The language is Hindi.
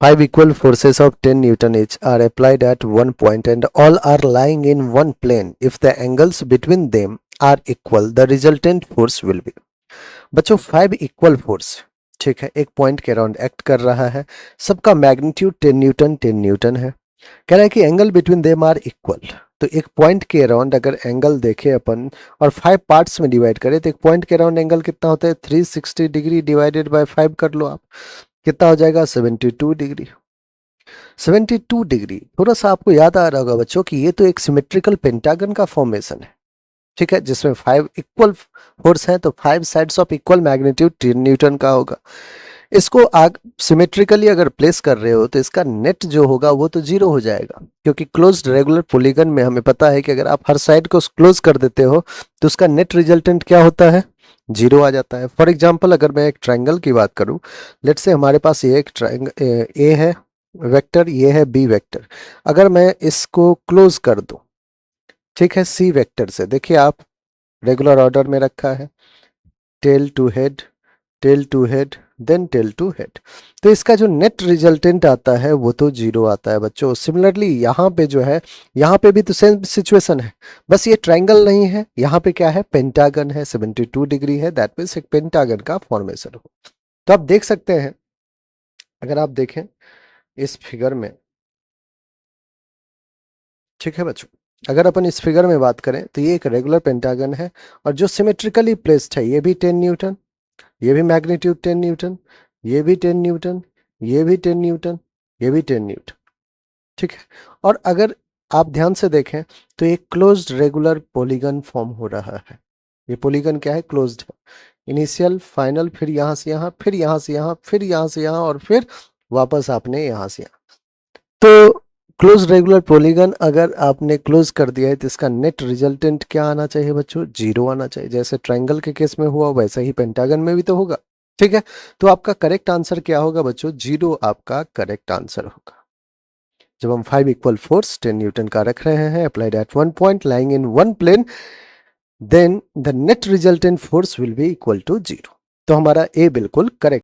Five equal forces of 10 Newton each are applied at one point and all are lying in one plane. If the angles between them are equal, the resultant force will be. बच्चों 5 इक्वल फोर्स, ठीक है, एक पॉइंट के अराउंड एक्ट कर रहा है, सबका मैग्नीट्यूड 10 न्यूटन 10 न्यूटन है। कह रहा है कि angle between them are equal. तो एक पॉइंट के अराउंड अगर एंगल देखें अपन और 5 पार्ट्स में डिवाइड करें तो एक पॉइंट के अराउंड एंगल कितना होता है 360 डिग्री डिवाइडेड बाय 5 कर लो आप, कितना हो जाएगा 72 डिग्री। 72 डिग्री, थोड़ा सा आपको याद आ रहा होगा बच्चों कि ये तो एक सिमेट्रिकल पेंटागन का फॉर्मेशन है, ठीक है, जिसमें 5 इक्वल फोर्स हैं तो 5 sides of equal magnitude 10 Newton का होगा। इसको आग सिमेट्रिकली अगर प्लेस कर रहे हो तो इसका नेट जो होगा वो तो जीरो हो जाएगा, क्योंकि क्लोज्ड रेगुलर पॉलीगन में हमें पता है कि अगर आप हर साइड को क्लोज कर देते हो तो उसका नेट रिजल्टेंट क्या होता है, जीरो आ जाता है। फॉर एग्जाम्पल अगर मैं एक ट्राइंगल की बात करूं, लेट्स से हमारे पास ये एक ट्राइंगल ए है वेक्टर, ये है बी वेक्टर। अगर मैं इसको क्लोज कर दूं, ठीक है, सी वेक्टर से, देखिए आप रेगुलर ऑर्डर में रखा है, tail to head, tail to head, then tail to head, तो इसका जो नेट रिजल्टेंट आता है वो तो जीरो आता है बच्चों। सिमिलरली यहाँ पे जो है, यहाँ पे भी तो सेम सिचुएशन है, बस ये ट्राइंगल नहीं है, यहाँ पे क्या है, पेंटागन है, 72 डिग्री है, दैट मीन्स एक पेंटागन का फॉर्मेशन हो। तो आप देख सकते हैं, अगर आप देखें इस फिगर में, ठीक है बच्चों, अगर अपन इस फिगर में बात करें तो ये एक रेगुलर पेंटागन है और जो सिमेट्रिकली प्लेस्ड है, ये भी 10 न्यूटन, ये भी मैग्नीट्यूड 10 न्यूटन, ये भी 10 न्यूटन, ये भी 10 न्यूटन, ये भी 10 न्यूटन, ठीक है। और अगर आप ध्यान से देखें तो एक क्लोज्ड रेगुलर पॉलीगन फॉर्म हो रहा है। ये पॉलीगन क्या है, क्लोज्ड है, इनिशियल फाइनल, फिर यहाँ से यहाँ, फिर यहाँ से यहाँ, फिर यहाँ से यहाँ, और फिर वापस आपने यहाँ से यहाँ। तो क्लोज रेगुलर पॉलीगन अगर आपने क्लोज कर दिया है तो इसका नेट रिजल्टेंट क्या आना चाहिए बच्चों, जीरो आना चाहिए। जैसे ट्रायंगल के केस में हुआ वैसा ही पेंटागन में भी तो होगा, ठीक है। तो आपका करेक्ट आंसर क्या होगा बच्चों, जीरो आपका करेक्ट आंसर होगा। जब हम 5 इक्वल फोर्स 10 न्यूटन का रख रहे हैं applied at one point lying in one plane, then the net resultant force will be equal to zero. तो हमारा ए बिल्कुल करेक्ट